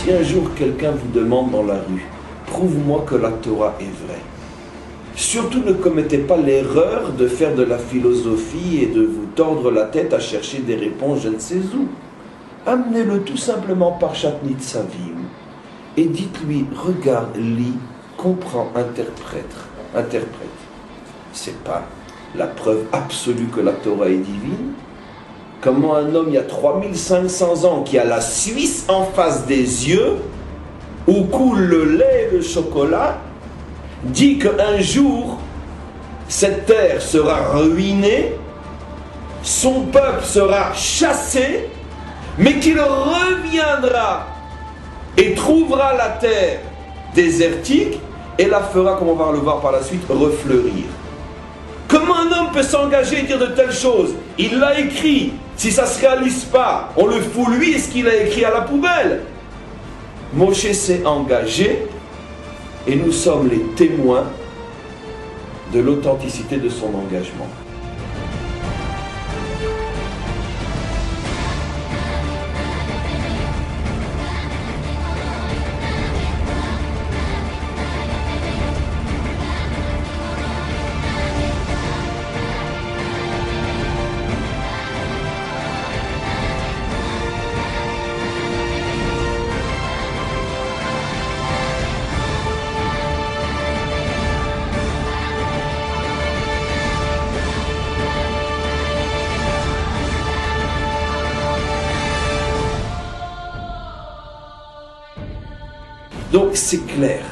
Si un jour quelqu'un vous demande dans la rue, prouve-moi que la Torah est vraie. Surtout ne commettez pas l'erreur de faire de la philosophie et de vous tordre la tête à chercher des réponses je ne sais où. Amenez-le tout simplement par Shatnit Savim et dites-lui, regarde, lis, comprends, interprète. C'est pas la preuve absolue que la Torah est divine. Comment un homme il y a 3500 ans qui a la Suisse en face des yeux, où coule le lait et le chocolat, dit qu'un jour cette terre sera ruinée, son peuple sera chassé, mais qu'il reviendra et trouvera la terre désertique et la fera, comme on va le voir par la suite, refleurir. Comment un homme peut s'engager et dire de telles choses? Il l'a écrit. Si ça ne se réalise pas, on le fout lui et ce qu'il a écrit à la poubelle. Moshe s'est engagé et nous sommes les témoins de l'authenticité de son engagement. Donc c'est clair,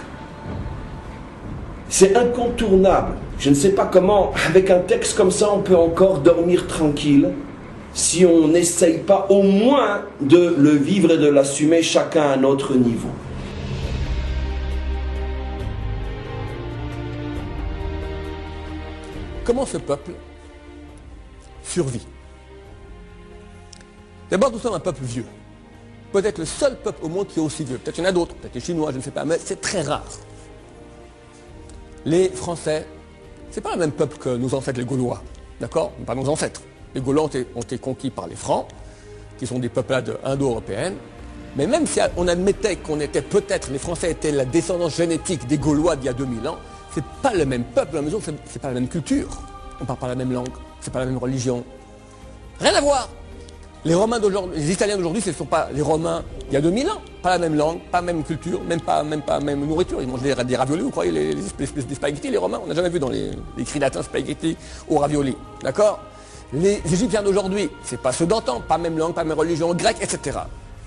c'est incontournable. Je ne sais pas comment, avec un texte comme ça, on peut encore dormir tranquille si on n'essaye pas au moins de le vivre et de l'assumer chacun à notre niveau. Comment ce peuple survit? D'abord, nous sommes un peuple vieux. Peut-être le seul peuple au monde qui est aussi vieux. Peut-être qu'il y en a d'autres, peut-être les Chinois, je ne sais pas, mais c'est très rare. Les Français, c'est pas le même peuple que nos ancêtres les Gaulois, d'accord? Pas nos ancêtres. Les Gaulois ont été conquis par les Francs, qui sont des peuplades indo-européennes. Mais même si on admettait qu'on était peut-être, les Français étaient la descendance génétique des Gaulois d'il y a 2000 ans, c'est pas le même peuple, à la mesure, c'est pas la même culture. On parle pas la même langue, c'est pas la même religion. Rien à voir. Les Romains d'aujourd'hui, les Italiens d'aujourd'hui, ce ne sont pas les Romains il y a 2000 ans. Pas la même langue, pas la même culture, même pas la même nourriture. Ils mangent des raviolis, vous croyez, les espèces de spaghettis, les Romains. On n'a jamais vu dans les écrits latins spaghettis aux raviolis. D'accord? Les Égyptiens d'aujourd'hui, c'est pas ceux d'antan, pas même langue, pas même religion, grec, etc.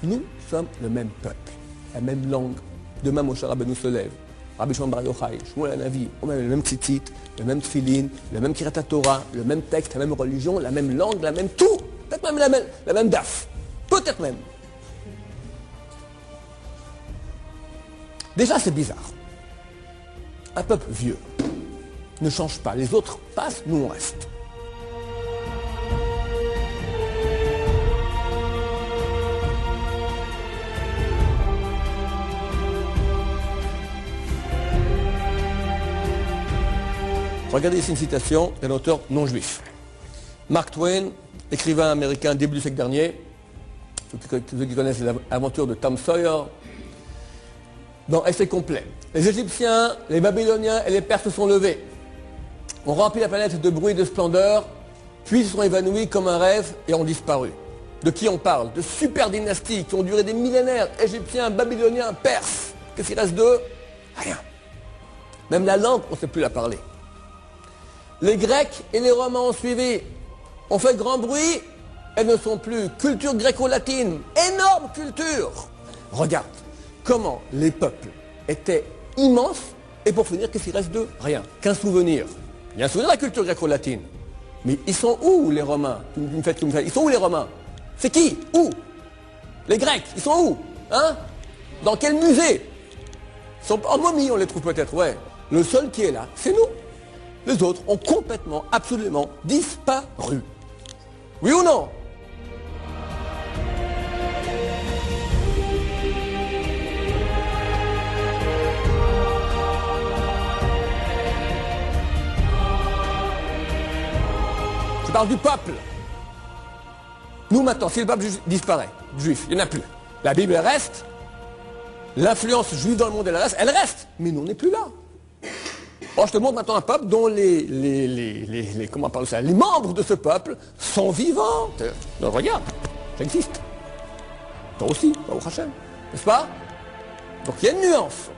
Nous sommes le même peuple, la même langue. Demain, Moshe Rabbeinu se lève. Rabbi Shimon Bar Yochai, Shmuel Hanavi, on a le même tzitzit, le même tfilin, le même Kirat Torah, le même texte, la même religion, la même langue, la même tout. Peut-être même la même daf. Peut-être même. Déjà, c'est bizarre. Un peuple vieux ne change pas. Les autres passent, nous on reste. Regardez ici une citation d'un auteur non juif. Mark Twain, écrivain américain début du siècle dernier, ceux qui connaissent l'aventure de Tom Sawyer, dans Essai complet. Les Égyptiens, les Babyloniens et les Perses se sont levés, ont rempli la planète de bruit et de splendeur, puis se sont évanouis comme un rêve et ont disparu. De qui on parle? De super dynasties qui ont duré des millénaires, Égyptiens, Babyloniens, Perses. Qu'est-ce qu'il reste d'eux? Rien. Même la langue, on ne sait plus la parler. Les Grecs et les Romains ont suivi, ont fait grand bruit, elles ne sont plus. Culture gréco-latine, énorme culture. Regarde comment les peuples étaient immenses, et pour finir, qu'est-ce qu'il reste d'eux? Rien, qu'un souvenir. Il y a un souvenir de la culture gréco-latine. Mais ils sont où les Romains? Ils sont où les Romains? C'est qui? Où? Les Grecs, ils sont où? Hein? Dans quel musée? Ils sont en momie, on les trouve peut-être, ouais. Le seul qui est là, c'est nous. Les autres ont complètement, absolument disparu. Oui ou non? Je parle du peuple. Nous maintenant, si le peuple disparaît, juif, il n'y en a plus. La Bible reste, l'influence juive dans le monde, elle reste, mais nous, on n'est plus là. Or, je te montre maintenant un peuple dont comment on parle de ça, les membres de ce peuple sont vivants. Donc, regarde, ça existe. Toi aussi, au Hachem, n'est-ce pas? Donc il y a une nuance.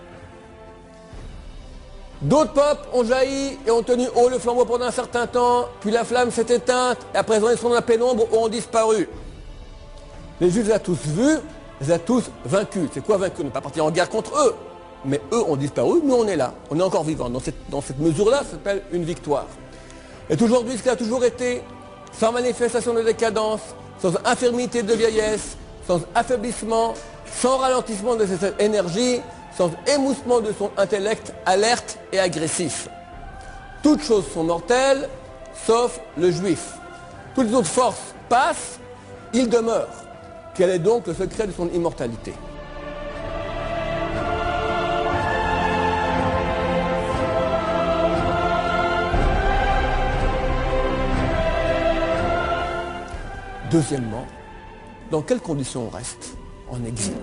D'autres peuples ont jailli et ont tenu haut le flambeau pendant un certain temps, puis la flamme s'est éteinte, et à présent ils sont dans la pénombre ou ont disparu. Les Juifs les ont tous vus, les ont tous vaincus. C'est quoi vaincus? On n'est pas parti en guerre contre eux, mais eux ont disparu, nous on est là, on est encore vivants. Dans cette mesure-là, ça s'appelle une victoire. Et aujourd'hui, ce qui a toujours été, sans manifestation de décadence, sans infirmité de vieillesse, sans affaiblissement, sans ralentissement de cette énergie, sans émoussement de son intellect alerte et agressif. Toutes choses sont mortelles, sauf le juif. Toutes les autres forces passent, il demeure. Quel est donc le secret de son immortalité? Deuxièmement, dans quelles conditions on reste en exil?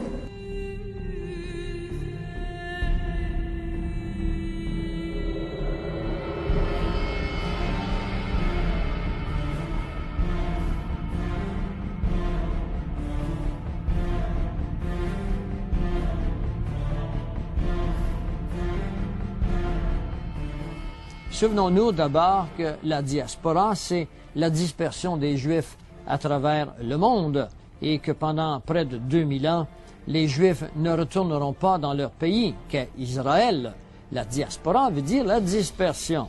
Souvenons-nous d'abord que la diaspora, c'est la dispersion des Juifs à travers le monde et que pendant près de 2000 ans, les Juifs ne retourneront pas dans leur pays, qu'est Israël. La diaspora veut dire la dispersion.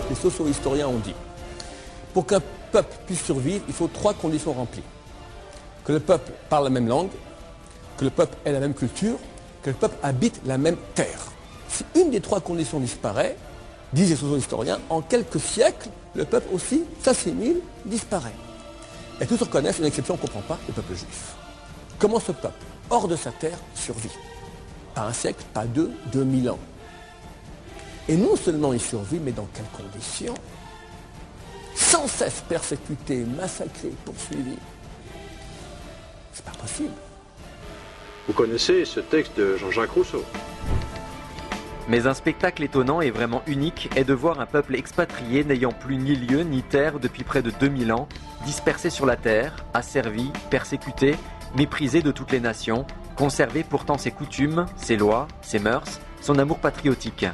Les socio-historiens ont dit, pour qu'un peuple puisse survivre, il faut 3 conditions remplies. Que le peuple parle la même langue, que le peuple ait la même culture, que le peuple habite la même terre. Si une des 3 conditions disparaît, disent les socio-historiens, en quelques siècles, le peuple aussi s'assimile, disparaît. Et tous reconnaissent une exception qu'on ne comprend pas, le peuple juif. Comment ce peuple, hors de sa terre, survit? Pas un siècle, pas 2, 2000 ans. Et non seulement il survit, mais dans quelles conditions? Sans cesse persécuté, massacré, poursuivi. C'est pas possible. Vous connaissez ce texte de Jean-Jacques Rousseau? Mais un spectacle étonnant et vraiment unique est de voir un peuple expatrié n'ayant plus ni lieu ni terre depuis près de 2000 ans, dispersé sur la terre, asservi, persécuté, méprisé de toutes les nations, conservé pourtant ses coutumes, ses lois, ses mœurs, son amour patriotique.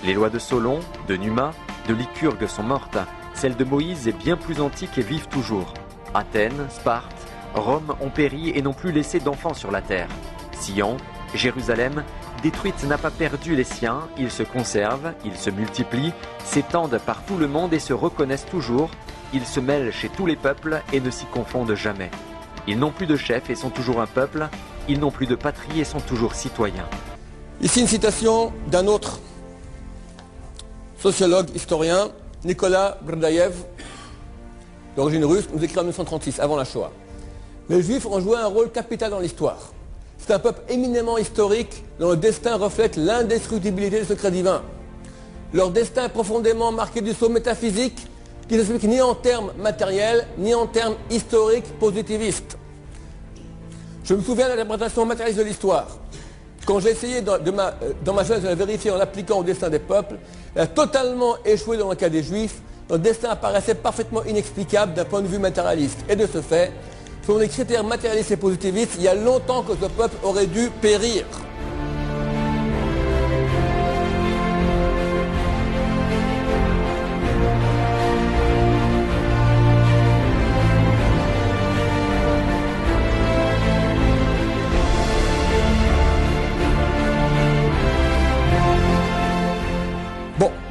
Les lois de Solon, de Numa, de Lycurgue sont mortes. Celles de Moïse est bien plus antique et vivent toujours. Athènes, Sparte, Rome ont péri et n'ont plus laissé d'enfants sur la terre. Sion, Jérusalem, détruite n'a pas perdu les siens, ils se conservent, ils se multiplient, s'étendent par tout le monde et se reconnaissent toujours. Ils se mêlent chez tous les peuples et ne s'y confondent jamais. Ils n'ont plus de chef et sont toujours un peuple. Ils n'ont plus de patrie et sont toujours citoyens. Ici une citation d'un autre sociologue, historien, Nicolas Berdaïev, d'origine russe, nous écrit en 1936, avant la Shoah. Les Juifs ont joué un rôle capital dans l'histoire. C'est un peuple éminemment historique dont le destin reflète l'indestructibilité des secrets divins. Leur destin est profondément marqué du saut métaphysique qui ne s'explique ni en termes matériels, ni en termes historiques positivistes. Je me souviens de l'interprétation matérialiste de l'histoire. Quand j'ai essayé dans ma jeunesse de la vérifier en l'appliquant au destin des peuples, elle a totalement échoué dans le cas des Juifs. Leur destin apparaissait parfaitement inexplicable d'un point de vue matérialiste. Et de ce fait, selon les critères matérialistes et positivistes, il y a longtemps que ce peuple aurait dû périr.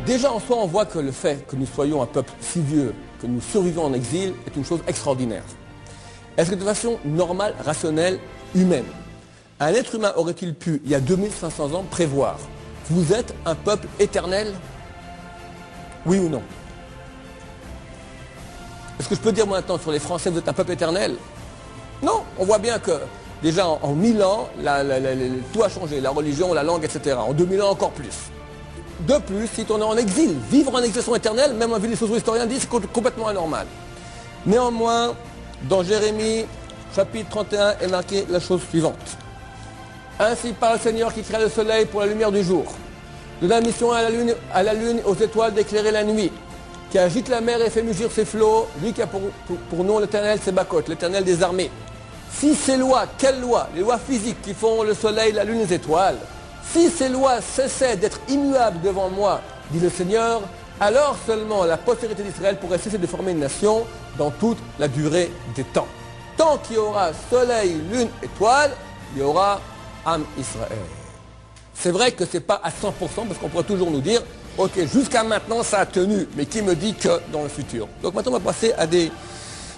Déjà en soi, on voit que le fait que nous soyons un peuple si vieux, que nous survivons en exil, est une chose extraordinaire. Est-ce que de façon normale, rationnelle, humaine? Un être humain aurait-il pu, il y a 2500 ans, prévoir « Vous êtes un peuple éternel » Oui ou non? Est-ce que je peux dire maintenant sur les Français, vous êtes un peuple éternel? Non, on voit bien que déjà en 1000 ans, tout a changé, la religion, la langue, etc. En 2000 ans, encore plus. De plus, si on est en exil, vivre en exilation éternelle, même un les socio-historiens disent c'est complètement anormal. Néanmoins, dans Jérémie, chapitre 31, est marqué la chose suivante. Ainsi parle le Seigneur qui crée le soleil pour la lumière du jour, de la mission à la lune, aux étoiles d'éclairer la nuit, qui agite la mer et fait mugir ses flots, lui qui a pour nom l'Éternel Sébacoth, l'Éternel des armées. Si ces lois, quelles lois? Les lois physiques qui font le soleil, la lune, les étoiles, si ces lois cessaient d'être immuables devant moi, dit le Seigneur, alors seulement la postérité d'Israël pourrait cesser de former une nation dans toute la durée des temps. Tant qu'il y aura soleil, lune, étoile, il y aura Am Israël. C'est vrai que ce n'est pas à 100% parce qu'on pourrait toujours nous dire ok, jusqu'à maintenant ça a tenu, mais qui me dit que dans le futur? Donc maintenant on va passer à des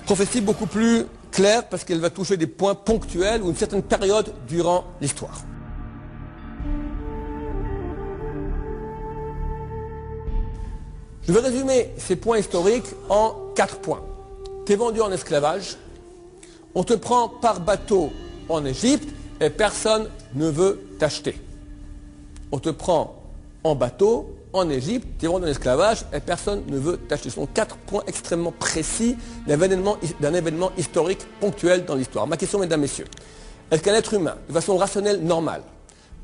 prophéties beaucoup plus claires parce qu'elle va toucher des points ponctuels ou une certaine période durant l'histoire. Je vais résumer ces points historiques en 4 points. Tu es vendu en esclavage, on te prend par bateau en Égypte et personne ne veut t'acheter. On te prend en bateau en Égypte, tu es vendu en esclavage et personne ne veut t'acheter. Ce sont 4 points extrêmement précis d'un événement historique ponctuel dans l'histoire. Ma question, mesdames, messieurs, est-ce qu'un être humain, de façon rationnelle, normale,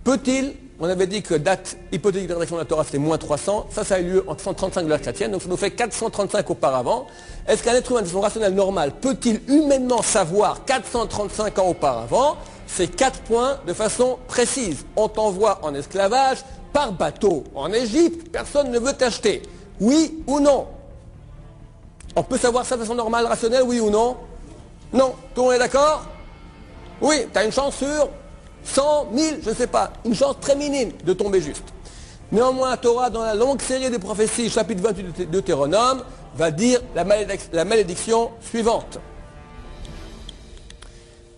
peut-il, on avait dit que date hypothétique de rédaction de la Torah c'était moins 300, ça a eu lieu en 135 de l'ère chrétienne, donc ça nous fait 435 auparavant. Est-ce qu'un être humain de façon rationnelle normale peut-il humainement savoir 435 ans auparavant ces 4 points de façon précise? On t'envoie en esclavage par bateau en Égypte, personne ne veut t'acheter. Oui ou non? On peut savoir ça de façon normale, rationnelle, oui ou non? Non. Tout le monde est d'accord? Oui, tu as une chance sur 100, 1000, je ne sais pas, une chance très minime de tomber juste. Néanmoins, la Torah, dans la longue série des prophéties, chapitre 28 de Deutéronome, va dire la malédiction suivante.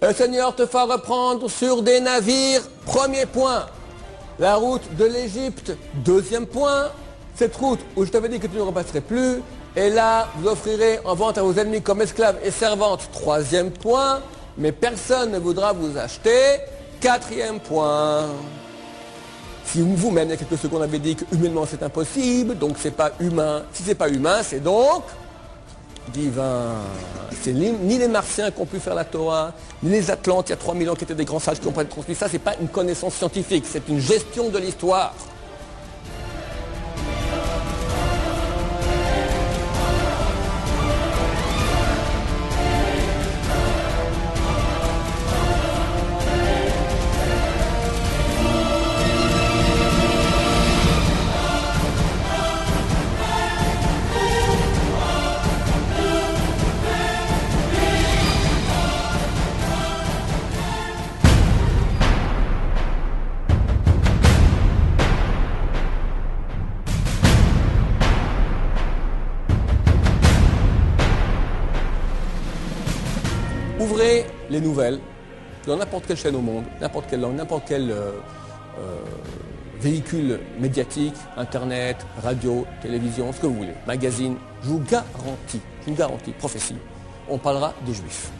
Le Seigneur te fera reprendre sur des navires, premier point. La route de l'Égypte, deuxième point. Cette route où je t'avais dit que tu ne repasserais plus, et là, vous offrirez en vente à vos ennemis comme esclaves et servantes, troisième point. Mais personne ne voudra vous acheter. Quatrième point. Si vous-même, il y a quelques secondes, avez dit que humainement c'est impossible, donc c'est pas humain. Si c'est pas humain, c'est donc divin. C'est ni les Martiens qui ont pu faire la Torah, ni les Atlantes, il y a 3000 ans qui étaient des grands sages qui ont pas transmis ça. C'est pas une connaissance scientifique, c'est une gestion de l'histoire. Ouvrez les nouvelles dans n'importe quelle chaîne au monde, n'importe quelle langue, n'importe quel véhicule médiatique, internet, radio, télévision, ce que vous voulez, magazine, je vous garantis, prophétie, on parlera des Juifs.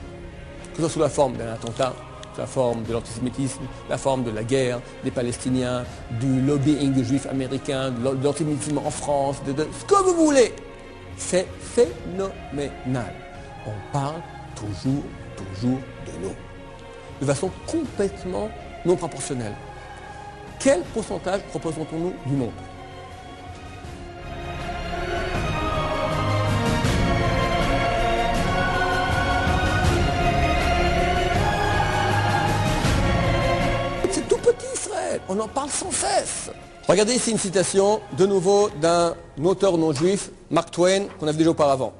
Que ce soit sous la forme d'un attentat, sous la forme de l'antisémitisme, la forme de la guerre des Palestiniens, du lobbying juif américain, de l'antisémitisme en France, de ce que vous voulez. C'est phénoménal. On parle toujours de nous, de façon complètement non proportionnelle. Quel pourcentage représentons-nous du monde? C'est tout petit Israël, on en parle sans cesse. Regardez ici une citation, de nouveau, d'un auteur non juif, Mark Twain, qu'on a vu déjà auparavant.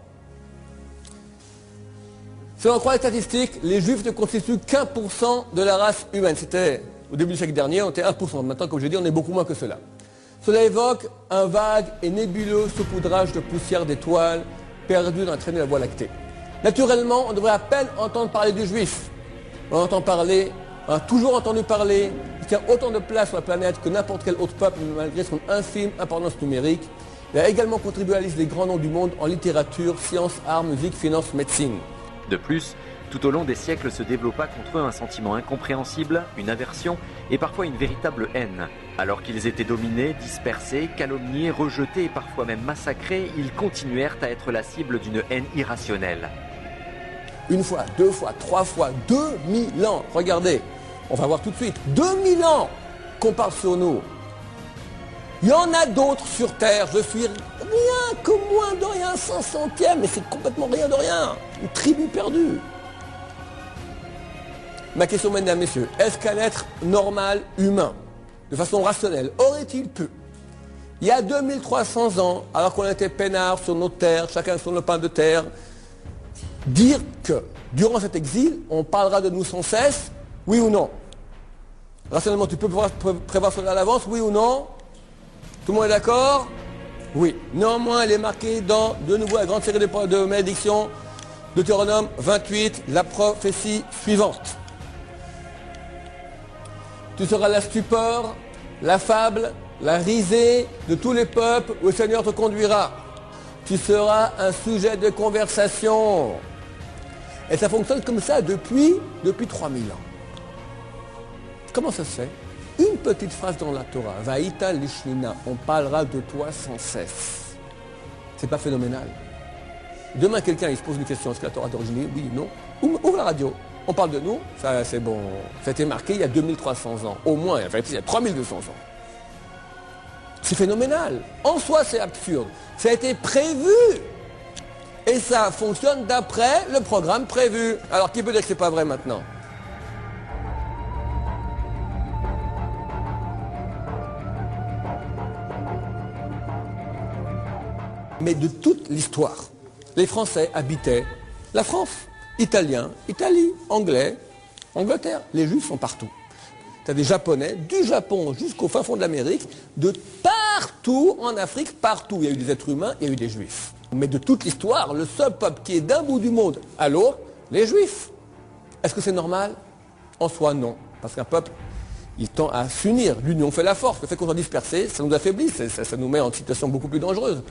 Si on croit les statistiques, les Juifs ne constituent qu'1% de la race humaine. C'était au début du siècle dernier, on était 1%. Maintenant, comme je dis, on est beaucoup moins que cela. Cela évoque un vague et nébuleux saupoudrage de poussière d'étoiles perdues dans la traînée de la Voie lactée. Naturellement, on devrait à peine entendre parler du Juif. On entend parler On a toujours entendu parler, il tient autant de place sur la planète que n'importe quel autre peuple, malgré son infime importance numérique. Il a également contribué à la liste des grands noms du monde en littérature, sciences, arts, musique, finance, médecine. De plus, tout au long des siècles se développa contre eux un sentiment incompréhensible, une aversion et parfois une véritable haine. Alors qu'ils étaient dominés, dispersés, calomniés, rejetés et parfois même massacrés, ils continuèrent à être la cible d'une haine irrationnelle. Une fois, deux fois, trois fois, 2000 ans. Regardez, on va voir tout de suite. 2000 ans qu'on parle sur nous. Il y en a d'autres sur Terre. Je suis rien que moins de rien, 500e, mais c'est complètement rien de rien. Une tribu perdue. Ma question, mesdames, messieurs, est-ce qu'un être normal, humain, de façon rationnelle, aurait-il pu, il y a 2300 ans, alors qu'on était peinards sur nos terres, chacun sur le pain de terre, dire que, durant cet exil, on parlera de nous sans cesse, oui ou non? Rationnellement, tu peux prévoir cela à l'avance, oui ou non? Tout le monde est d'accord? Oui. Néanmoins, il est marqué dans, de nouveau, la grande série de malédictions, Deutéronome 28, la prophétie suivante. Tu seras la stupeur, la fable, la risée de tous les peuples où le Seigneur te conduira. Tu seras un sujet de conversation. Et ça fonctionne comme ça depuis 3000 ans. Comment ça se fait? Une petite phrase dans la Torah, Vaïta Lishnina, on parlera de toi sans cesse. C'est pas phénoménal? Demain, quelqu'un il se pose une question, est-ce que la Torah est d'origine? Oui, non. Ouvre la radio. On parle de nous, ça c'est bon. Ça a été marqué il y a 2300 ans, au moins, enfin, il y a 3200 ans. C'est phénoménal. En soi, c'est absurde. Ça a été prévu. Et ça fonctionne d'après le programme prévu. Alors, qui peut dire que c'est pas vrai maintenant? Mais de toute l'histoire, les Français habitaient la France. Italiens, Italie, Anglais, Angleterre. Les Juifs sont partout. Tu as des Japonais, du Japon jusqu'au fin fond de l'Amérique, de partout en Afrique, partout. Il y a eu des êtres humains, il y a eu des Juifs. Mais de toute l'histoire, le seul peuple qui est d'un bout du monde à l'autre, les Juifs. Est-ce que c'est normal? En soi, non. Parce qu'un peuple, il tend à s'unir. L'union fait la force. Le fait qu'on soit dispersé, ça nous affaiblit, ça nous met en situation beaucoup plus dangereuse.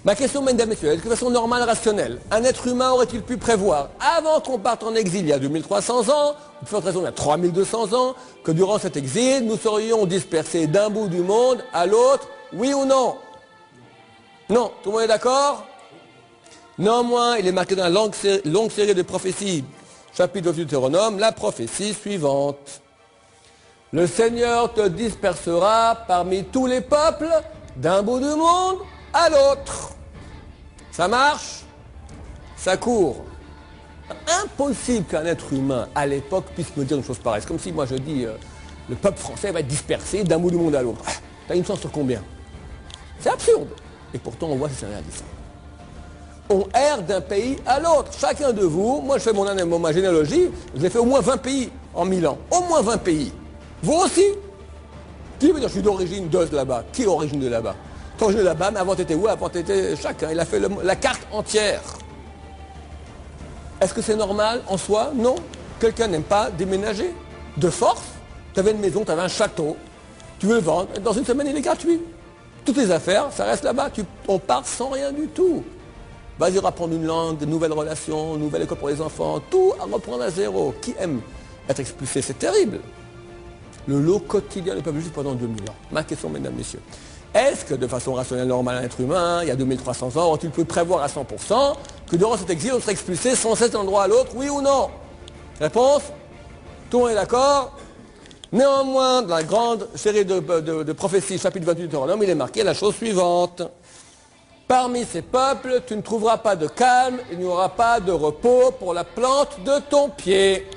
Ma question, mesdames et messieurs, est-ce que de façon normale, rationnelle, un être humain aurait-il pu prévoir, avant qu'on parte en exil il y a 2300 ans, ou de forte raison il y a 3200 ans, que durant cet exil, nous serions dispersés d'un bout du monde à l'autre, oui ou non? Non, tout le monde est d'accord? Néanmoins, il est marqué dans la longue série de prophéties, chapitre de Deutéronome, la prophétie suivante. Le Seigneur te dispersera parmi tous les peuples, d'un bout du monde à l'autre. Ça marche? Ça court. Impossible qu'un être humain, à l'époque, puisse me dire une chose pareille. C'est comme si moi je dis, le peuple français va être dispersé d'un bout du monde à l'autre. T'as une chance sur combien? C'est absurde. Et pourtant, on voit que c'est réaliste. On erre d'un pays à l'autre. Chacun de vous, moi je fais ma généalogie, j'ai fait au moins 20 pays en 1000 ans. Au moins 20 pays. Vous aussi? Qui veut dire je suis d'origine de là-bas? Qui est origine de là-bas? Quand je suis là-bas, mais avant t'étais où? Avant t'étais chacun. Il a fait la carte entière. Est-ce que c'est normal en soi? Non. Quelqu'un n'aime pas déménager de force. Tu avais une maison, tu avais un château. Tu veux le vendre. Dans une semaine, il est gratuit. Toutes les affaires, ça reste là-bas. On part sans rien du tout. Vas-y reprendre une langue, de nouvelles relations, nouvelle école pour les enfants. Tout à reprendre à zéro. Qui aime être expulsé? C'est terrible. Le lot quotidien du peuple juif pendant 2000 ans. Ma question, mesdames, messieurs. Est-ce que de façon rationnelle, normale, un être humain, il y a 2300 ans, aurait-il pu prévoir à 100% que durant cet exil, on serait expulsé sans cesse d'un endroit à l'autre, oui ou non? Réponse? Tout le monde est d'accord? Néanmoins, dans la grande série de prophéties, chapitre 28 de Deutéronome, il est marqué la chose suivante. Parmi ces peuples, tu ne trouveras pas de calme, il n'y aura pas de repos pour la plante de ton pied.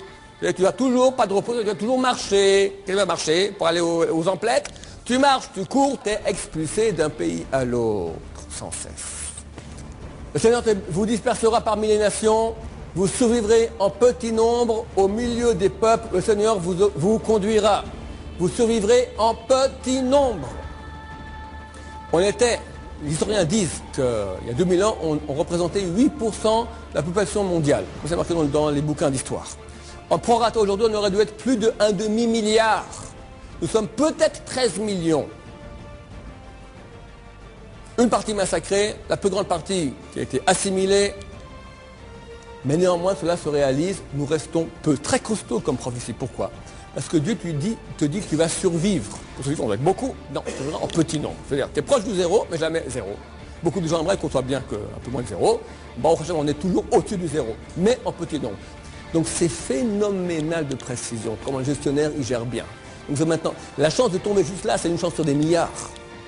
Tu vas toujours, pas de repos, tu vas toujours marcher. Qu'est-ce qui va marcher pour aller aux emplettes? Tu marches, tu cours, tu es expulsé d'un pays à l'autre, sans cesse. Le Seigneur vous dispersera parmi les nations, vous survivrez en petit nombre au milieu des peuples, le Seigneur vous conduira. Vous survivrez en petit nombre. Les historiens disent qu'il y a 2000 ans, on représentait 8% de la population mondiale. C'est marqué dans les bouquins d'histoire. En prorata aujourd'hui, on aurait dû être plus de 1,5 milliard. Nous sommes peut-être 13 millions. Une partie massacrée, la plus grande partie qui a été assimilée. Mais néanmoins, cela se réalise. Nous restons peu. Très costaud comme prophétie. Pourquoi? Parce que Dieu te dit que tu vas survivre. Pour survivre, on va être beaucoup. Non, c'est vrai, en petit nombre. C'est-à-dire, tu es proche du zéro, mais jamais zéro. Beaucoup de gens aimeraient qu'on soit bien qu'un peu moins de zéro. Bon, au prochain, on est toujours au-dessus du zéro, mais en petit nombre. Donc c'est phénoménal de précision, comment le gestionnaire y gère bien. Donc maintenant, la chance de tomber juste là, c'est une chance sur des milliards.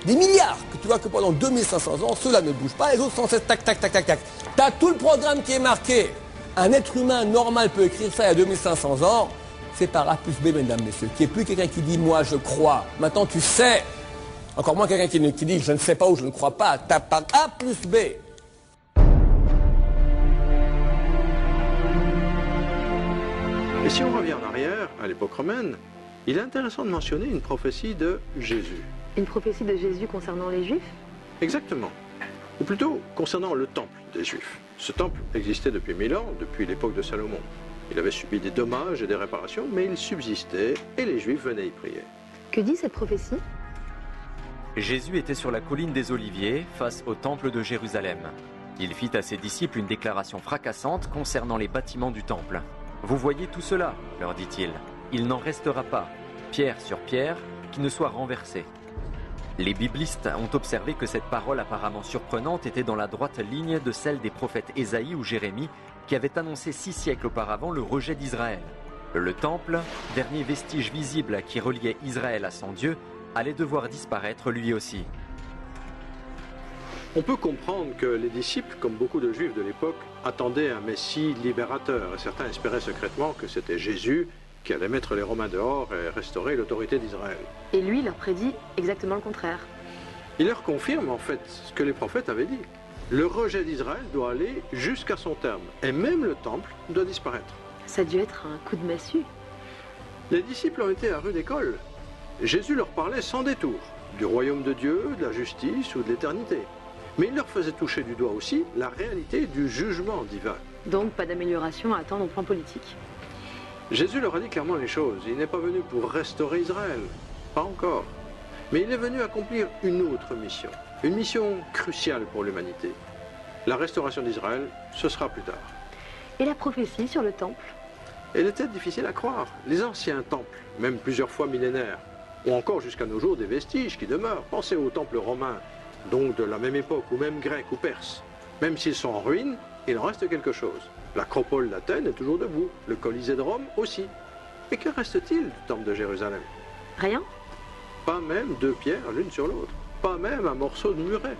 Des milliards que tu vois que pendant 2500 ans, ceux-là ne bougent pas, les autres sans cesse, tac, tac, tac, tac, tac. Tu as tout le programme qui est marqué. Un être humain normal peut écrire ça il y a 2500 ans. C'est par A plus B, mesdames, messieurs, qui n'est plus quelqu'un qui dit « moi, je crois ». Maintenant, tu sais. Encore moins quelqu'un qui dit « je ne sais pas ou je ne crois pas ». Tu as par A plus B. Et si on revient en arrière, à l'époque romaine, il est intéressant de mentionner une prophétie de Jésus. Une prophétie de Jésus concernant les Juifs? Exactement. Ou plutôt, concernant le temple des Juifs. Ce temple existait depuis 1000 ans, depuis l'époque de Salomon. Il avait subi des dommages et des réparations, mais il subsistait et les Juifs venaient y prier. Que dit cette prophétie? Jésus était sur la colline des Oliviers, face au temple de Jérusalem. Il fit à ses disciples une déclaration fracassante concernant les bâtiments du temple. « Vous voyez tout cela, leur dit-il. Il n'en restera pas, pierre sur pierre, qui ne soit renversée. » Les biblistes ont observé que cette parole apparemment surprenante était dans la droite ligne de celle des prophètes Ésaïe ou Jérémie, qui avaient annoncé 6 siècles auparavant le rejet d'Israël. Le temple, dernier vestige visible qui reliait Israël à son Dieu, allait devoir disparaître lui aussi. On peut comprendre que les disciples, comme beaucoup de Juifs de l'époque, attendaient un Messie libérateur. Et certains espéraient secrètement que c'était Jésus qui allait mettre les Romains dehors et restaurer l'autorité d'Israël. Et lui leur prédit exactement le contraire. Il leur confirme en fait ce que les prophètes avaient dit. Le rejet d'Israël doit aller jusqu'à son terme. Et même le temple doit disparaître. Ça a dû être un coup de massue. Les disciples ont été à rude école. Jésus leur parlait sans détour, du royaume de Dieu, de la justice ou de l'éternité. Mais il leur faisait toucher du doigt aussi la réalité du jugement divin. Donc pas d'amélioration à attendre au plan politique. Jésus leur a dit clairement les choses. Il n'est pas venu pour restaurer Israël, pas encore. Mais il est venu accomplir une autre mission, une mission cruciale pour l'humanité. La restauration d'Israël, ce sera plus tard. Et la prophétie sur le temple? Elle était difficile à croire. Les anciens temples, même plusieurs fois millénaires, ont encore jusqu'à nos jours des vestiges qui demeurent. Pensez aux temples romains, donc de la même époque, ou même grecs ou perses. Même s'ils sont en ruine, il en reste quelque chose. L'acropole d'Athènes est toujours debout, le Colisée de Rome aussi. Et que reste-t-il du temple de Jérusalem? Rien? Pas même 2 pierres l'une sur l'autre. Pas même un morceau de muret.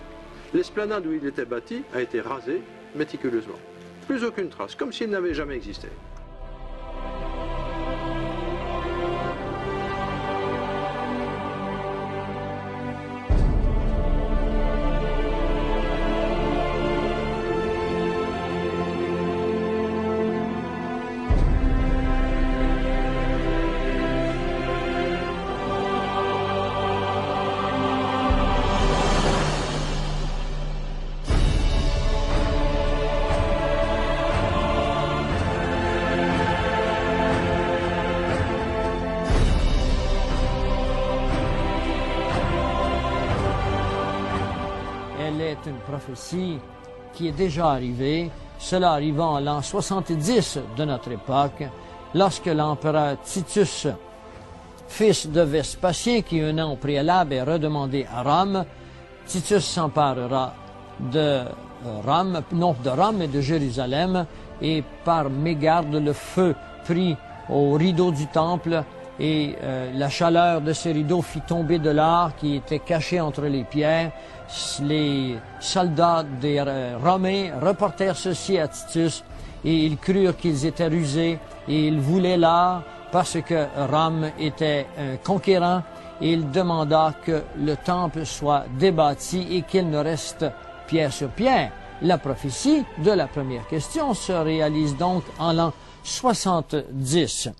L'esplanade où il était bâti a été rasée méticuleusement. Plus aucune trace, comme s'il n'avait jamais existé. Une prophétie qui est déjà arrivée, cela arrivant à l'an 70 de notre époque, lorsque l'empereur Titus, fils de Vespasien, qui un an au préalable est redemandé à Rome, Titus s'emparera de Rome, non de Rome, mais de Jérusalem, et par mégarde le feu prit au rideau du temple, et la chaleur de ces rideaux fit tomber de l'or qui était caché entre les pierres. Les soldats des Romains reportèrent ceci à Titus et ils crurent qu'ils étaient rusés et ils voulaient l'or parce que Rome était un conquérant et il demanda que le temple soit débâti et qu'il ne reste pierre sur pierre. La prophétie de la première question se réalise donc en l'an 70.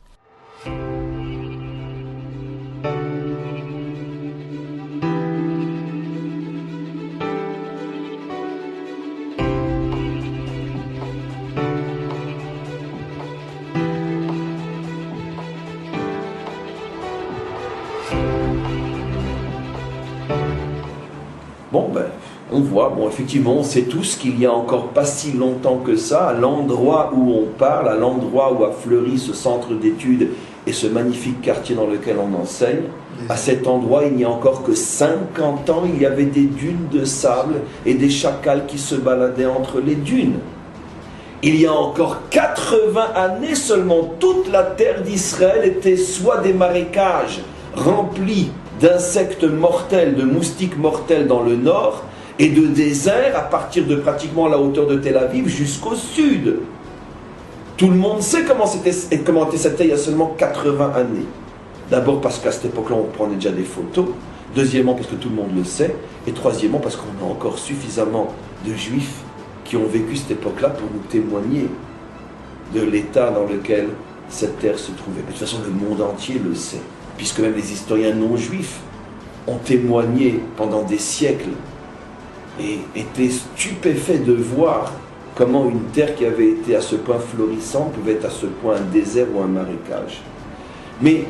Bon, ben, on voit, bon, effectivement, on sait tous qu'il y a encore pas si longtemps que ça, à l'endroit où on parle, à l'endroit où a fleuri ce centre d'études et ce magnifique quartier dans lequel on enseigne, à cet endroit, il n'y a encore que 50 ans, il y avait des dunes de sable et des chacals qui se baladaient entre les dunes. Il y a encore 80 années seulement, toute la terre d'Israël était soit des marécages remplis d'insectes mortels, de moustiques mortels dans le nord, et de déserts à partir de pratiquement la hauteur de Tel Aviv jusqu'au sud. Tout le monde sait comment c'était il y a seulement 80 années. D'abord parce qu'à cette époque-là, on prenait déjà des photos. Deuxièmement, parce que tout le monde le sait. Et troisièmement, parce qu'on a encore suffisamment de juifs qui ont vécu cette époque-là pour nous témoigner de l'état dans lequel cette terre se trouvait. Mais de toute façon, le monde entier le sait, puisque même les historiens non juifs ont témoigné pendant des siècles et étaient stupéfaits de voir comment une terre qui avait été à ce point florissante pouvait être à ce point un désert ou un marécage. Mais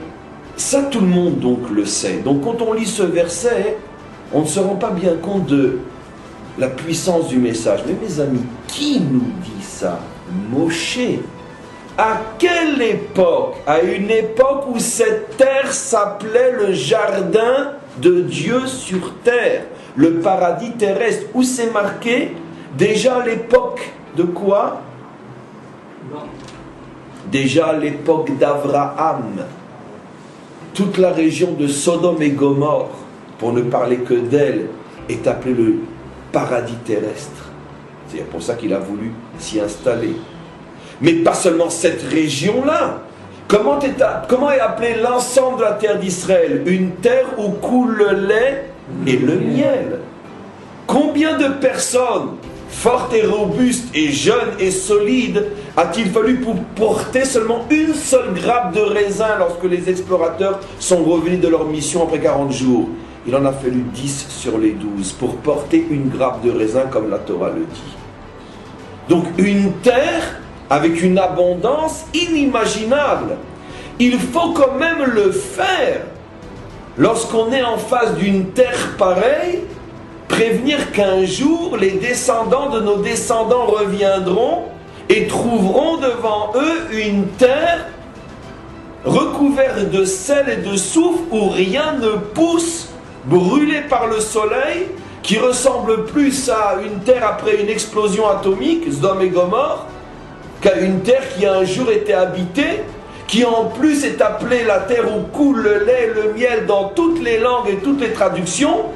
ça, tout le monde donc le sait. Donc quand on lit ce verset, on ne se rend pas bien compte de la puissance du message. Mais mes amis, qui nous dit ça? Moshe. À quelle époque? À une époque où cette terre s'appelait le jardin de Dieu sur terre, le paradis terrestre, où c'est marqué déjà à l'époque de quoi? Déjà à l'époque d'Abraham. Toute la région de Sodome et Gomorrhe, pour ne parler que d'elle, est appelée le paradis terrestre. C'est pour ça qu'il a voulu s'y installer. Mais pas seulement cette région-là. Comment est appelé l'ensemble de la terre d'Israël? Une terre où coule le lait et le miel. Combien de personnes fortes et robustes et jeunes et solides a-t-il fallu pour porter seulement une seule grappe de raisin lorsque les explorateurs sont revenus de leur mission après 40 jours? Il en a fallu 10 sur les 12 pour porter une grappe de raisin comme la Torah le dit. Donc une terre avec une abondance inimaginable. Il faut quand même le faire. Lorsqu'on est en face d'une terre pareille, prévenir qu'un jour, les descendants de nos descendants reviendront et trouveront devant eux une terre recouverte de sel et de soufre où rien ne pousse, brûlée par le soleil, qui ressemble plus à une terre après une explosion atomique, Sodome et Gomorrhe, qu'à une terre qui a un jour été habitée, qui en plus est appelée la terre où coule le lait et le miel dans toutes les langues et toutes les traductions,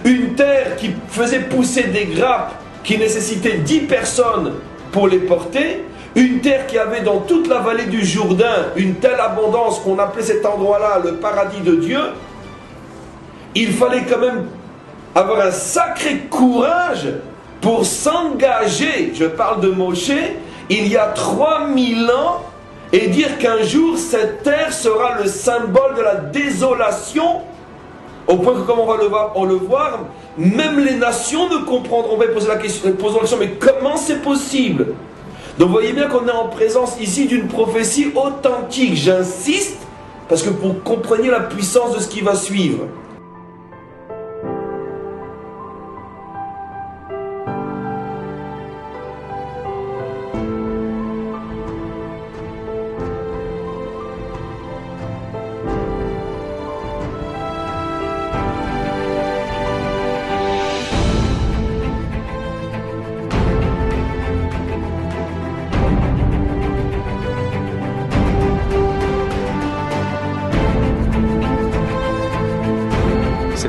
une terre qui faisait pousser des grappes qui nécessitaient 10 personnes pour les porter, une terre qui avait dans toute la vallée du Jourdain une telle abondance qu'on appelait cet endroit-là le paradis de Dieu. Il fallait quand même avoir un sacré courage pour s'engager, je parle de Moshe, il y a 3000 ans, et dire qu'un jour cette terre sera le symbole de la désolation, au point que, comme on va le voir, même les nations ne comprendront pas. Poser la question, mais comment c'est possible? Donc vous voyez bien qu'on est en présence ici d'une prophétie authentique. J'insiste, parce que pour comprendre la puissance de ce qui va suivre.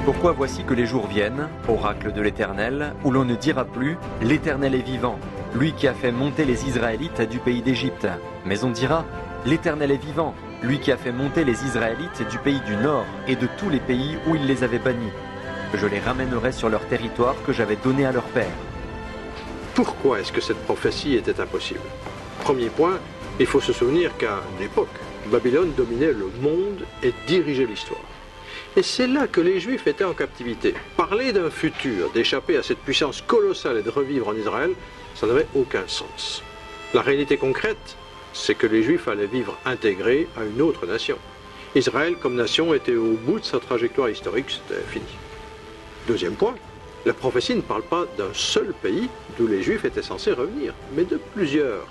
Pourquoi voici que les jours viennent, oracle de l'Éternel, où l'on ne dira plus « L'Éternel est vivant, lui qui a fait monter les Israélites du pays d'Égypte ». Mais on dira « L'Éternel est vivant, lui qui a fait monter les Israélites du pays du Nord et de tous les pays où il les avait bannis. Je les ramènerai sur leur territoire que j'avais donné à leur père. » Pourquoi est-ce que cette prophétie était impossible? Premier point, il faut se souvenir qu'à l'époque, Babylone dominait le monde et dirigeait l'histoire. Et c'est là que les Juifs étaient en captivité. Parler d'un futur, d'échapper à cette puissance colossale et de revivre en Israël, ça n'avait aucun sens. La réalité concrète, c'est que les Juifs allaient vivre intégrés à une autre nation. Israël, comme nation, était au bout de sa trajectoire historique, c'était fini. Deuxième point, La prophétie ne parle pas d'un seul pays d'où les Juifs étaient censés revenir, mais de plusieurs.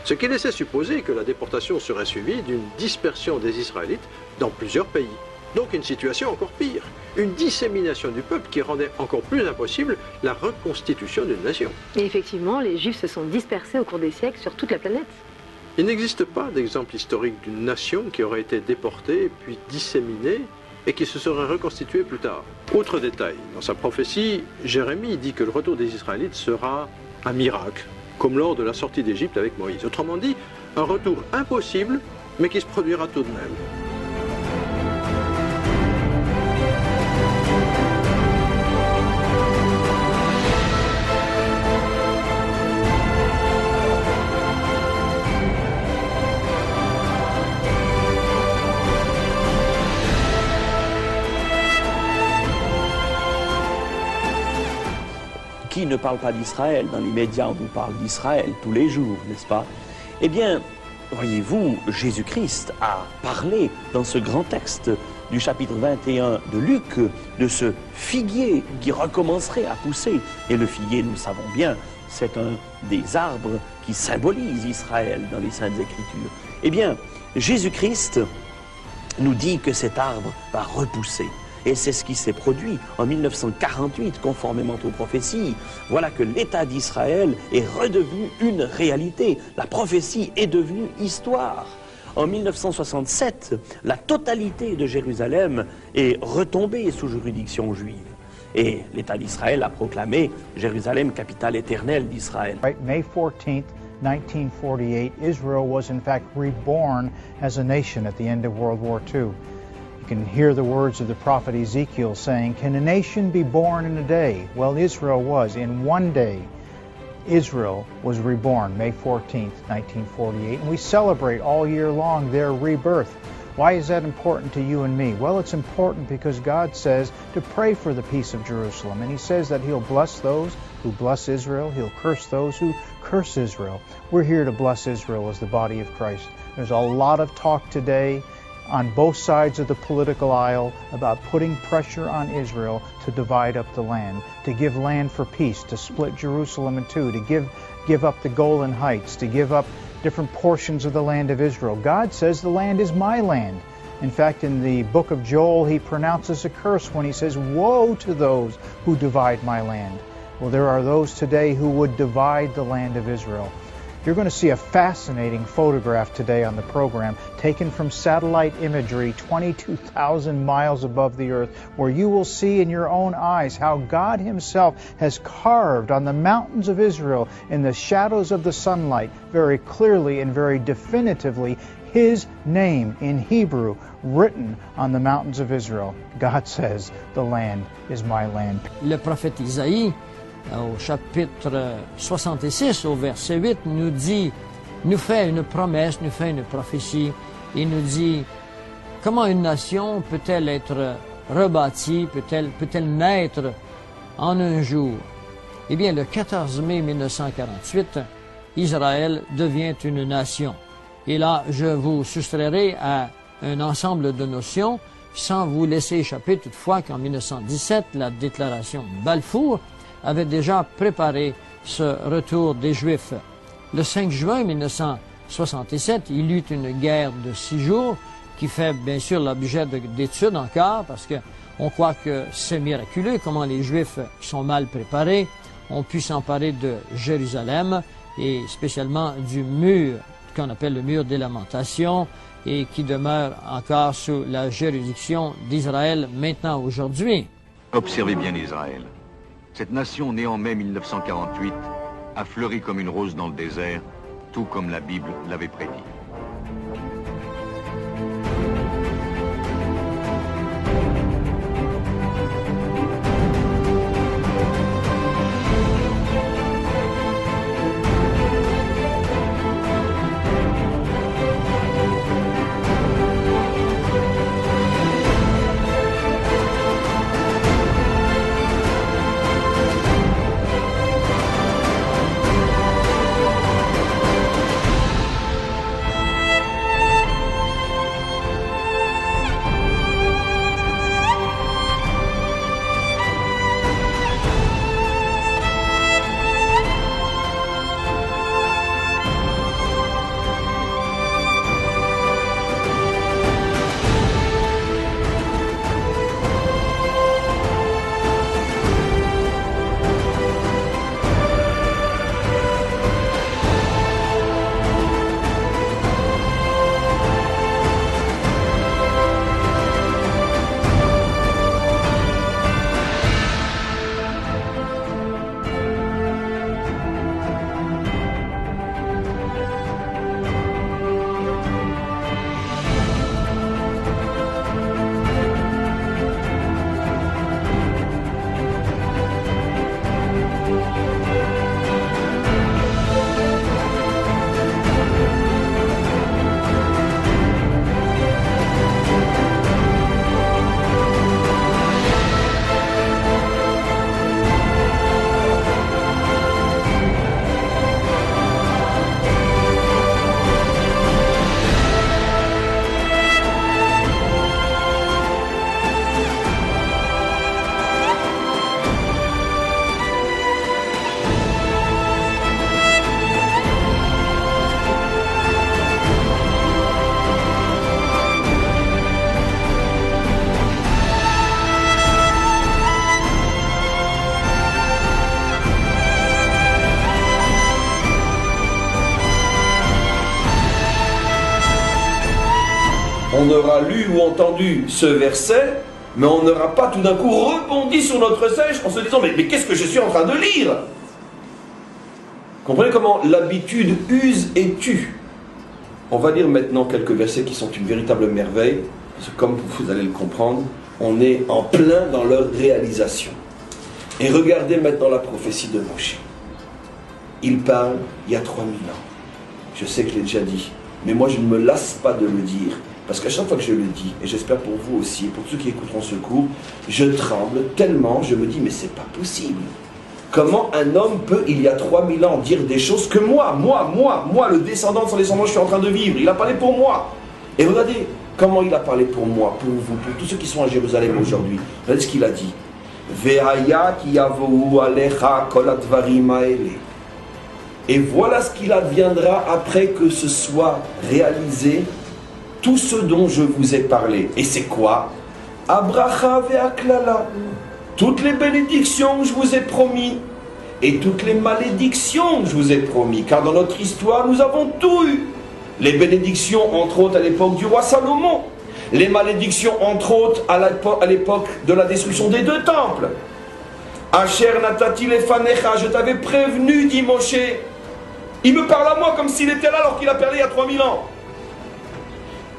Ce qui laissait supposer que la déportation serait suivie d'une dispersion des Israélites dans plusieurs pays. Donc une situation encore pire, une dissémination du peuple qui rendait encore plus impossible la reconstitution d'une nation. Et effectivement, les Juifs se sont dispersés au cours des siècles sur toute la planète. Il n'existe pas d'exemple historique d'une nation qui aurait été déportée puis disséminée et qui se serait reconstituée plus tard. Autre détail, dans sa prophétie, Jérémie dit que le retour des Israélites sera un miracle, comme lors de la sortie d'Égypte avec Moïse. Autrement dit, un retour impossible, mais qui se produira tout de même. Qui ne parle pas d'Israël? Dans les médias, on nous parle d'Israël tous les jours, n'est-ce pas? Eh bien, voyez-vous, Jésus-Christ a parlé dans ce grand texte du chapitre 21 de Luc de ce figuier qui recommencerait à pousser. Et le figuier, nous le savons bien, c'est un des arbres qui symbolise Israël dans les Saintes Écritures. Eh bien, Jésus-Christ nous dit que cet arbre va repousser. Et c'est ce qui s'est produit en 1948, conformément aux prophéties. Voilà que l'État d'Israël est redevenu une réalité. La prophétie est devenue histoire. En 1967, la totalité de Jérusalem est retombée sous juridiction juive. Et l'État d'Israël a proclamé Jérusalem, capitale éternelle d'Israël. Right, May 14th, 1948, Israel was in fact reborn as a nation at the end of World War II. You can hear the words of the prophet Ezekiel saying, "Can a nation be born in a day?" Well, Israel was. In one day, Israel was reborn, May 14th, 1948. And we celebrate all year long their rebirth. Why is that important to you and me? Well, it's important because God says to pray for the peace of Jerusalem. And He says that He'll bless those who bless Israel. He'll curse those who curse Israel. We're here to bless Israel as the body of Christ. There's a lot of talk today on both sides of the political aisle about putting pressure on Israel to divide up the land, to give land for peace, to split Jerusalem in two, to give up the Golan Heights, to give up different portions of the land of Israel. God says the land is my land. In fact, in the book of Joel, He pronounces a curse when He says, "Woe to those who divide my land." Well, there are those today who would divide the land of Israel. You're going to see a fascinating photograph today on the program taken from satellite imagery 22,000 miles above the earth, where you will see in your own eyes how God Himself has carved on the mountains of Israel in the shadows of the sunlight very clearly and very definitively His name in Hebrew written on the mountains of Israel. God says, "The land is my land." Le prophète Isaïe, au chapitre 66, au verset 8, nous fait une promesse, nous fait une prophétie. Il nous dit comment une nation peut-elle être rebâtie, peut-elle naître en un jour. Eh bien, le 14 mai 1948, Israël devient une nation. Et là, je vous soustrairai à un ensemble de notions, sans vous laisser échapper toutefois qu'en 1917, la déclaration de Balfour avait déjà préparé ce retour des Juifs. Le 5 juin 1967, il y eut une guerre de 6 jours qui fait bien sûr l'objet d'études encore parce qu'on croit que c'est miraculeux comment les Juifs qui sont mal préparés ont pu s'emparer de Jérusalem et spécialement du mur qu'on appelle le mur des lamentations et qui demeure encore sous la juridiction d'Israël maintenant aujourd'hui. Observez bien Israël. Cette nation née en mai 1948 a fleuri comme une rose dans le désert, tout comme la Bible l'avait prédit. On aura lu ou entendu ce verset, mais on n'aura pas tout d'un coup rebondi sur notre siège en se disant mais qu'est-ce que je suis en train de lire? Comprenez comment l'habitude use et tue. On va lire maintenant quelques versets qui sont une véritable merveille, parce que comme vous allez le comprendre, on est en plein dans leur réalisation. Et regardez maintenant la prophétie de Moshe. Il parle il y a 3000 ans. Je sais que je l'ai déjà dit, mais moi je ne me lasse pas de le dire, parce qu'à chaque fois que je le dis, et j'espère pour vous aussi, et pour ceux qui écouteront ce cours, je tremble tellement, je me dis mais c'est pas possible. Comment un homme peut, il y a 3000 ans, dire des choses que moi, le descendant de son descendant, je suis en train de vivre. Il a parlé pour moi. Et regardez comment il a parlé pour moi, pour vous, pour tous ceux qui sont à Jérusalem aujourd'hui. Regardez ce qu'il a dit. Ve'aya ki yavou alecha kol advarim haele. Et voilà ce qu'il adviendra après que ce soit réalisé, tout ce dont je vous ai parlé. Et c'est quoi? Abracha ve'aklala. Toutes les bénédictions que je vous ai promis et toutes les malédictions que je vous ai promis. Car dans notre histoire, nous avons tout eu. Les bénédictions, entre autres, à l'époque du roi Salomon. Les malédictions, entre autres, à l'époque de la destruction des 2 temples. Asher natati lefanecha, je t'avais prévenu, dit Moshe. Il me parle à moi comme s'il était là alors qu'il a parlé il y a 3000 ans.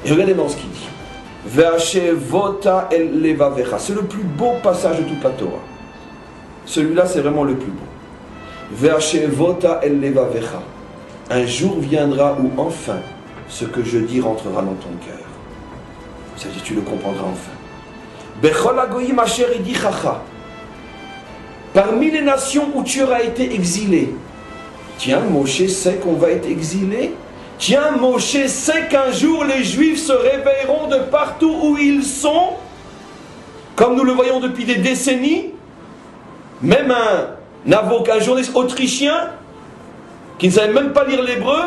Et regardez dans ce qu'il dit. Ve'ashevota el levavecha. C'est le plus beau passage de toute la Torah. Celui-là, c'est vraiment le plus beau. Ve'ashevota el levavecha. Un jour viendra où enfin ce que je dis rentrera dans ton cœur. Ça veut dire tu le comprendras enfin. Bechol hagoyim asher idichacha. Parmi les nations où tu auras été exilé. Tiens, Moshe sait qu'on va être exilé. Tiens, Moshe sait qu'un jour les Juifs se réveilleront de partout où ils sont, comme nous le voyons depuis des décennies. Même un journaliste autrichien qui ne savait même pas lire l'hébreu,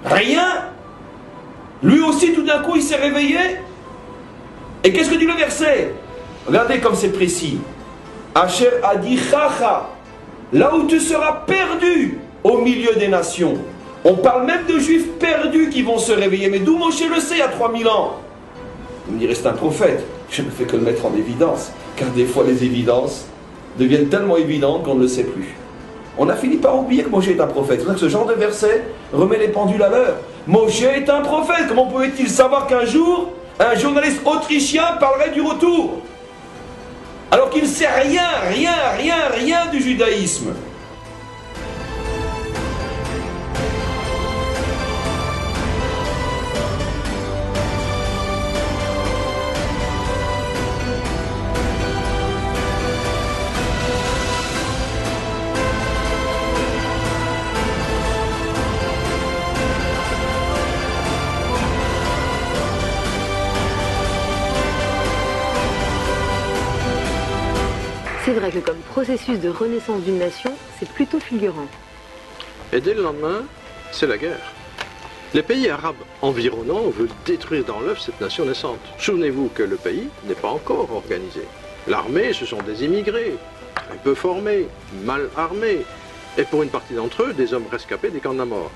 rien. Lui aussi, tout d'un coup, il s'est réveillé. Et qu'est-ce que dit le verset? Regardez comme c'est précis. Asher adi chacha, là où tu seras perdu au milieu des nations. On parle même de Juifs perdus qui vont se réveiller. Mais d'où Moshe le sait il y a 3000 ans? Vous me direz, c'est un prophète. Je ne fais que le mettre en évidence. Car des fois, les évidences deviennent tellement évidentes qu'on ne le sait plus. On a fini par oublier que Moshe est un prophète. C'est pour ça que ce genre de verset remet les pendules à l'heure. Moshe est un prophète. Comment pouvait-il savoir qu'un jour, un journaliste autrichien parlerait du retour? Alors qu'il ne sait rien du judaïsme. C'est vrai que comme processus de renaissance d'une nation, c'est plutôt fulgurant. Et dès le lendemain, c'est la guerre. Les pays arabes environnants veulent détruire dans l'œuf cette nation naissante. Souvenez-vous que le pays n'est pas encore organisé. L'armée, ce sont des immigrés, très peu formés, mal armés, et pour une partie d'entre eux, des hommes rescapés des camps de la mort.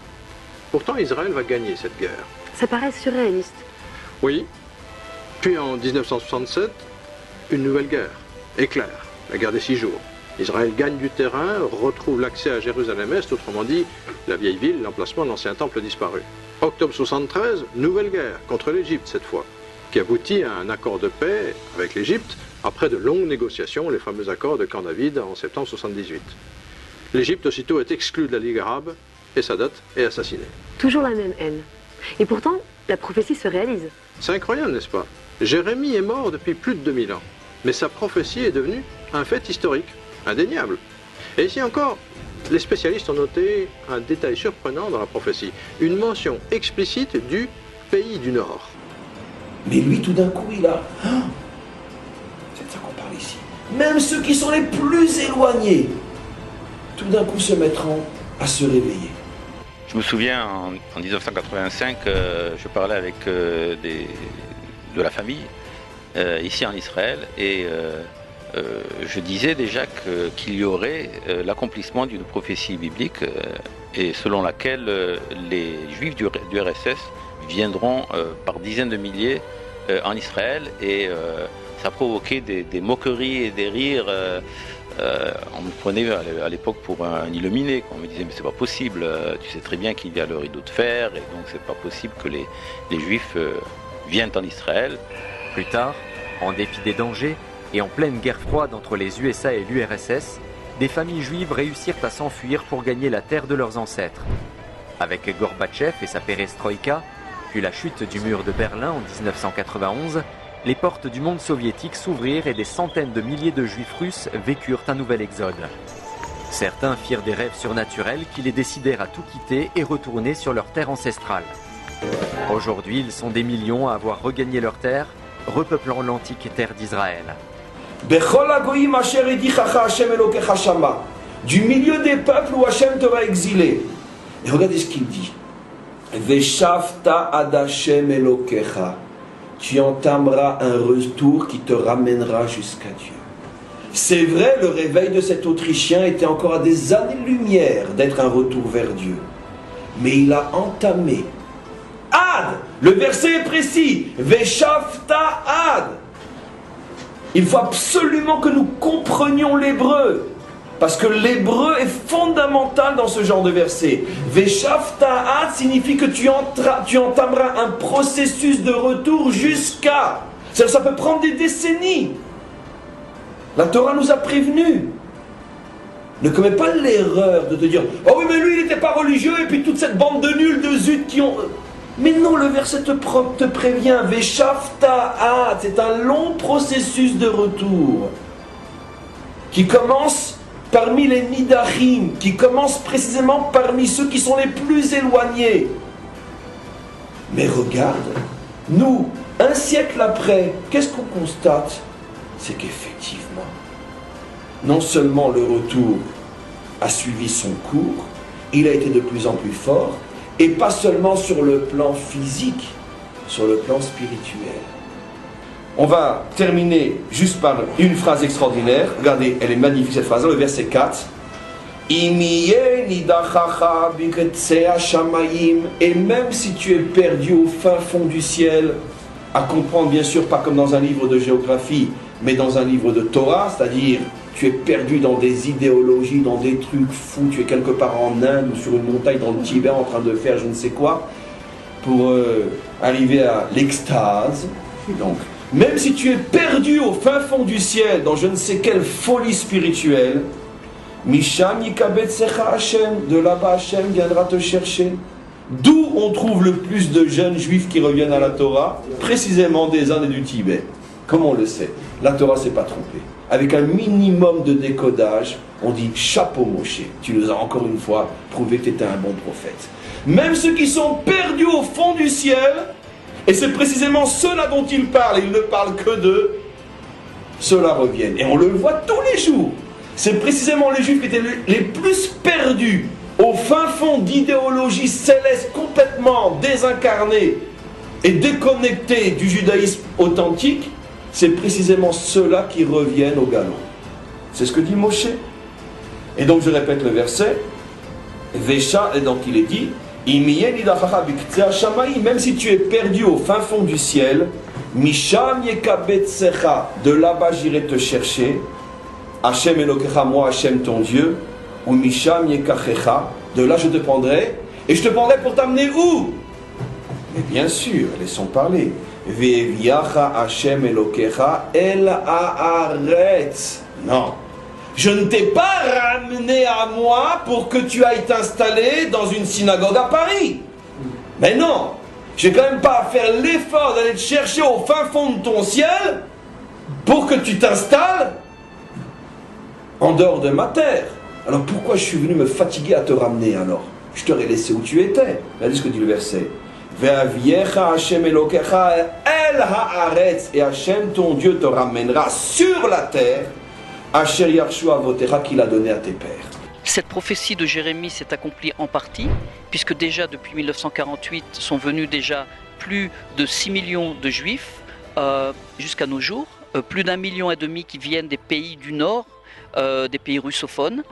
Pourtant, Israël va gagner cette guerre. Ça paraît surréaliste. Oui. Puis en 1967, une nouvelle guerre éclaire. La guerre des 6 jours. Israël gagne du terrain, retrouve l'accès à Jérusalem-Est, autrement dit, la vieille ville, l'emplacement de l'ancien temple disparu. Octobre 73, nouvelle guerre, contre l'Égypte cette fois, qui aboutit à un accord de paix avec l'Égypte, après de longues négociations, les fameux accords de Camp David en septembre 78. L'Égypte aussitôt est exclue de la Ligue arabe, et Sadat est assassiné. Toujours la même haine. Et pourtant, la prophétie se réalise. C'est incroyable, n'est-ce pas? Jérémie est mort depuis plus de 2000 ans, mais sa prophétie est devenue un fait historique, indéniable. Et ici encore, les spécialistes ont noté un détail surprenant dans la prophétie, une mention explicite du pays du Nord. Mais lui, tout d'un coup, il a... C'est de ça qu'on parle ici. Même ceux qui sont les plus éloignés, tout d'un coup se mettront à se réveiller. Je me souviens, en 1985, je parlais avec de la famille, ici en Israël, et je disais déjà qu'il y aurait l'accomplissement d'une prophétie biblique et selon laquelle les Juifs du RSS viendront par dizaines de milliers en Israël et ça provoquait des moqueries et des rires. On me prenait à l'époque pour un illuminé. On me disait mais c'est pas possible, tu sais très bien qu'il y a le rideau de fer et donc c'est pas possible que les Juifs viennent en Israël. Plus tard, en dépit des dangers et en pleine guerre froide entre les USA et l'URSS, des familles juives réussirent à s'enfuir pour gagner la terre de leurs ancêtres. Avec Gorbatchev et sa perestroïka, puis la chute du mur de Berlin en 1991, les portes du monde soviétique s'ouvrirent et des centaines de milliers de juifs russes vécurent un nouvel exode. Certains firent des rêves surnaturels qui les décidèrent à tout quitter et retourner sur leur terre ancestrale. Aujourd'hui, ils sont des millions à avoir regagné leur terre, repeuplant l'antique terre d'Israël. Du milieu des peuples où Hachem t'aura exilé. Et regardez ce qu'il dit. Veshavta ad Hashem Elokecha. Tu entameras un retour qui te ramènera jusqu'à Dieu. C'est vrai, le réveil de cet Autrichien était encore à des années-lumière d'être un retour vers Dieu. Mais il a entamé. Ad, le verset est précis. Veshavta ad. Il faut absolument que nous comprenions l'hébreu. Parce que l'hébreu est fondamental dans ce genre de verset. Veshavta ad signifie que tu entameras un processus de retour jusqu'à. Ça peut prendre des décennies. La Torah nous a prévenus. Ne commets pas l'erreur de te dire « Oh oui, mais lui, il n'était pas religieux, et puis toute cette bande de nuls, de zut qui ont... » Mais non, le verset te prévient. Veshavta ad, c'est un long processus de retour qui commence parmi les Nidachim, qui commence précisément parmi ceux qui sont les plus éloignés. Mais regarde, nous, un siècle après, qu'est-ce qu'on constate? C'est qu'effectivement, non seulement le retour a suivi son cours, il a été de plus en plus fort, et pas seulement sur le plan physique, sur le plan spirituel. On va terminer juste par une phrase extraordinaire. Regardez, elle est magnifique cette phrase, le verset 4. Et même si tu es perdu au fin fond du ciel, à comprendre bien sûr pas comme dans un livre de géographie, mais dans un livre de Torah, c'est-à-dire tu es perdu dans des idéologies, dans des trucs fous, tu es quelque part en Inde ou sur une montagne dans le Tibet en train de faire je ne sais quoi, pour arriver à l'extase. Donc, même si tu es perdu au fin fond du ciel, dans je ne sais quelle folie spirituelle, Misham yikabetsecha Hashem, de là-bas Hashem viendra te chercher. D'où on trouve le plus de jeunes juifs qui reviennent à la Torah? Précisément des Indes et du Tibet. Comme on le sait, la Torah s'est pas trompée. Avec un minimum de décodage, on dit chapeau Moshe. Tu nous as encore une fois prouvé que tu étais un bon prophète. Même ceux qui sont perdus au fond du ciel, et c'est précisément ceux-là dont il parle, et il ne parle que d'eux, ceux-là reviennent. Et on le voit tous les jours. C'est précisément les Juifs qui étaient les plus perdus, au fin fond d'idéologie céleste complètement désincarnée et déconnectée du judaïsme authentique, c'est précisément ceux-là qui reviennent au galop. C'est ce que dit Moshe. Et donc je répète le verset, Vesha, et donc il est dit, même si tu es perdu au fin fond du ciel, Misham yekabetsecha, de là-bas j'irai te chercher, Hashem Elokecha, moi Hashem ton Dieu, ou Misham yekachecha, de là je te prendrai, et je te prendrai pour t'amener où? Mais bien sûr, laissons parler. Ve'eviacha Hashem Elokecha el haaretz. Non. Je ne t'ai pas ramené à moi pour que tu ailles t'installer dans une synagogue à Paris. Mais non, je n'ai quand même pas à faire l'effort d'aller te chercher au fin fond de ton ciel pour que tu t'installes en dehors de ma terre. Alors pourquoi je suis venu me fatiguer à te ramener alors? Je t'aurais laissé où tu étais. Regardez ce que dit le verset. Ve'aviecha Hashem Elokecha el haaretz, et Hashem ton Dieu te ramènera sur la terre. Asher Yarshu Avotecha, qu'il a donné à tes pères. Cette prophétie de Jérémie s'est accomplie en partie, puisque déjà depuis 1948 sont venus déjà plus de 6 millions de Juifs jusqu'à nos jours. Plus d'1,5 million qui viennent des pays du Nord, des pays russophones.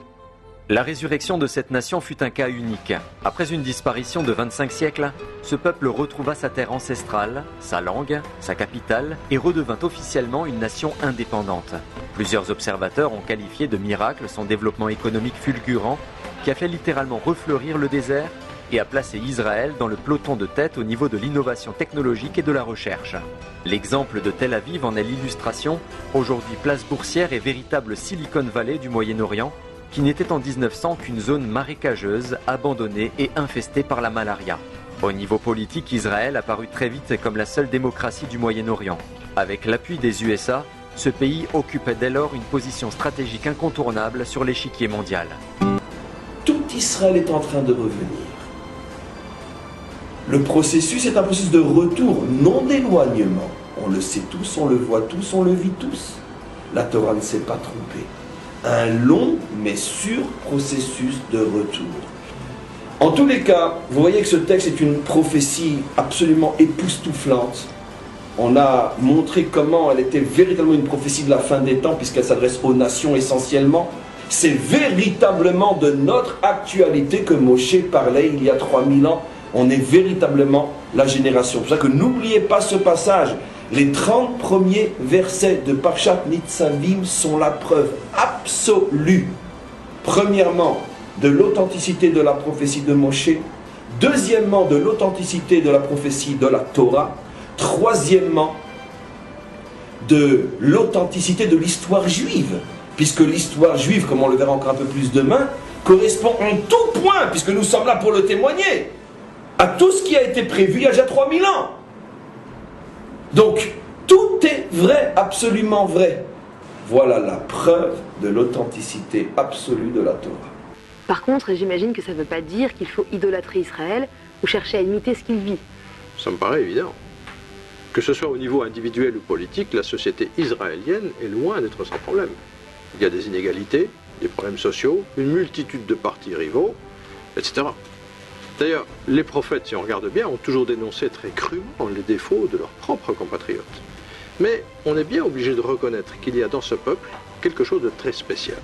La résurrection de cette nation fut un cas unique. Après une disparition de 25 siècles, ce peuple retrouva sa terre ancestrale, sa langue, sa capitale et redevint officiellement une nation indépendante. Plusieurs observateurs ont qualifié de miracle son développement économique fulgurant qui a fait littéralement refleurir le désert et a placé Israël dans le peloton de tête au niveau de l'innovation technologique et de la recherche. L'exemple de Tel Aviv en est l'illustration, aujourd'hui place boursière et véritable Silicon Valley du Moyen-Orient, qui n'était en 1900 qu'une zone marécageuse, abandonnée et infestée par la malaria. Au niveau politique, Israël apparut très vite comme la seule démocratie du Moyen-Orient. Avec l'appui des USA, ce pays occupait dès lors une position stratégique incontournable sur l'échiquier mondial. Tout Israël est en train de revenir. Le processus est un processus de retour, non d'éloignement. On le sait tous, on le voit tous, on le vit tous. La Torah ne s'est pas trompée. Un long mais sûr processus de retour. En tous les cas, vous voyez que ce texte est une prophétie absolument époustouflante. On a montré comment elle était véritablement une prophétie de la fin des temps, puisqu'elle s'adresse aux nations essentiellement. C'est véritablement de notre actualité que Moshe parlait il y a 3000 ans. On est véritablement la génération. C'est pour ça que n'oubliez pas ce passage. Les 30 premiers versets de Parshat Nitzavim sont la preuve absolue, premièrement, de l'authenticité de la prophétie de Moshe, deuxièmement, de l'authenticité de la prophétie de la Torah, troisièmement, de l'authenticité de l'histoire juive, puisque l'histoire juive, comme on le verra encore un peu plus demain, correspond en tout point, puisque nous sommes là pour le témoigner, à tout ce qui a été prévu il y a déjà 3000 ans. Donc, tout est vrai, absolument vrai. Voilà la preuve de l'authenticité absolue de la Torah. Par contre, j'imagine que ça ne veut pas dire qu'il faut idolâtrer Israël ou chercher à imiter ce qu'il vit. Ça me paraît évident. Que ce soit au niveau individuel ou politique, la société israélienne est loin d'être sans problème. Il y a des inégalités, des problèmes sociaux, une multitude de partis rivaux, etc. D'ailleurs, les prophètes, si on regarde bien, ont toujours dénoncé très crûment les défauts de leurs propres compatriotes. Mais on est bien obligé de reconnaître qu'il y a dans ce peuple quelque chose de très spécial.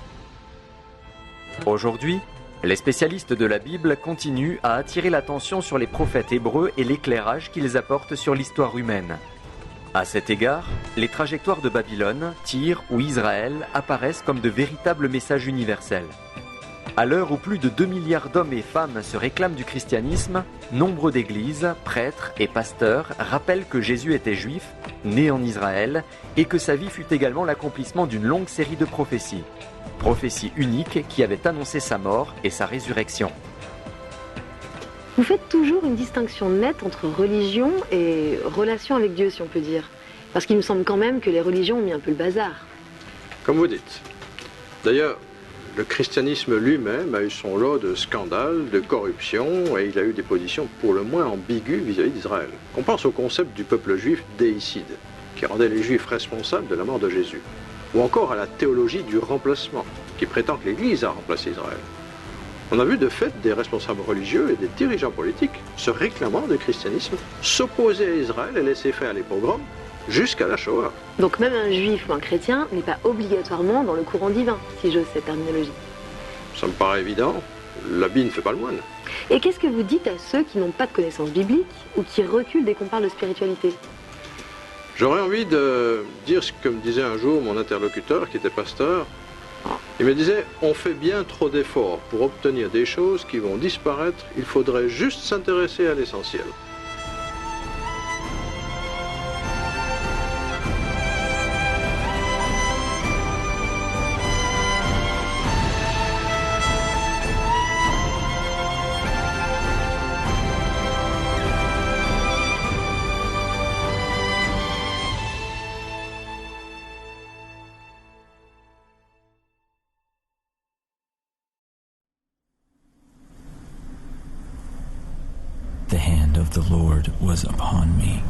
Aujourd'hui, les spécialistes de la Bible continuent à attirer l'attention sur les prophètes hébreux et l'éclairage qu'ils apportent sur l'histoire humaine. À cet égard, les trajectoires de Babylone, Tyr ou Israël apparaissent comme de véritables messages universels. À l'heure où plus de 2 milliards d'hommes et femmes se réclament du christianisme, nombre d'églises, prêtres et pasteurs rappellent que Jésus était juif, né en Israël, et que sa vie fut également l'accomplissement d'une longue série de prophéties. Prophéties uniques qui avaient annoncé sa mort et sa résurrection. Vous faites toujours une distinction nette entre religion et relation avec Dieu, si on peut dire. Parce qu'il me semble quand même que les religions ont mis un peu le bazar. Comme vous dites. D'ailleurs, le christianisme lui-même a eu son lot de scandales, de corruption, et il a eu des positions pour le moins ambiguës vis-à-vis d'Israël. On pense au concept du peuple juif déicide, qui rendait les juifs responsables de la mort de Jésus. Ou encore à la théologie du remplacement, qui prétend que l'Église a remplacé Israël. On a vu de fait des responsables religieux et des dirigeants politiques se réclamant du christianisme, s'opposer à Israël et laisser faire les pogroms jusqu'à la Shoah. Donc même un juif ou un chrétien n'est pas obligatoirement dans le courant divin, si j'ose cette terminologie. Ça me paraît évident. L'habit ne fait pas le moine. Et qu'est-ce que vous dites à ceux qui n'ont pas de connaissances bibliques ou qui reculent dès qu'on parle de spiritualité? J'aurais envie de dire ce que me disait un jour mon interlocuteur qui était pasteur. Il me disait, on fait bien trop d'efforts pour obtenir des choses qui vont disparaître, il faudrait juste s'intéresser à l'essentiel. The hand of the Lord was upon me.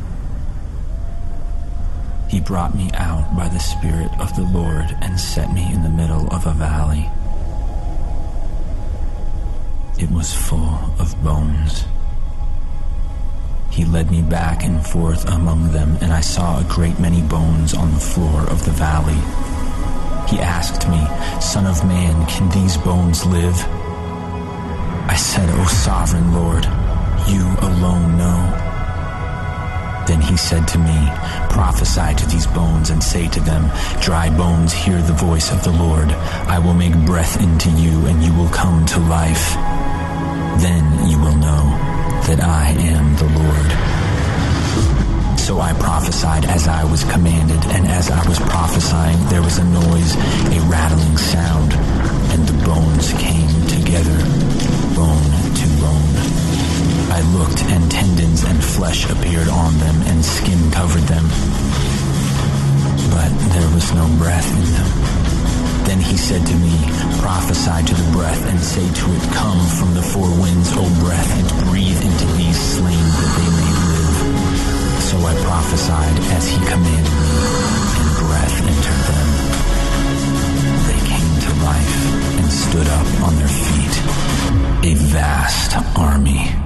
He brought me out by the Spirit of the Lord and set me in the middle of a valley. It was full of bones. he led me back and forth among them, and I saw a great many bones on the floor of the valley. He asked me, Son of man, can these bones live? I said, O sovereign Lord, you alone know. Then he said to me, Prophesy to these bones and say to them, Dry bones, hear the voice of the Lord. I will make breath into you, and you will come to life. Then you will know that I am the Lord. So I prophesied as I was commanded, and as I was prophesying, there was a noise, a rattling sound, and the bones came together, bone to bone. I looked, and tendons and flesh appeared on them, and skin covered them. But there was no breath in them. Then he said to me, Prophesy to the breath, and say to it, Come from the four winds, O breath, and breathe into these slain that they may live. So I prophesied as he commanded me, and breath entered them. They came to life and stood up on their feet, a vast army.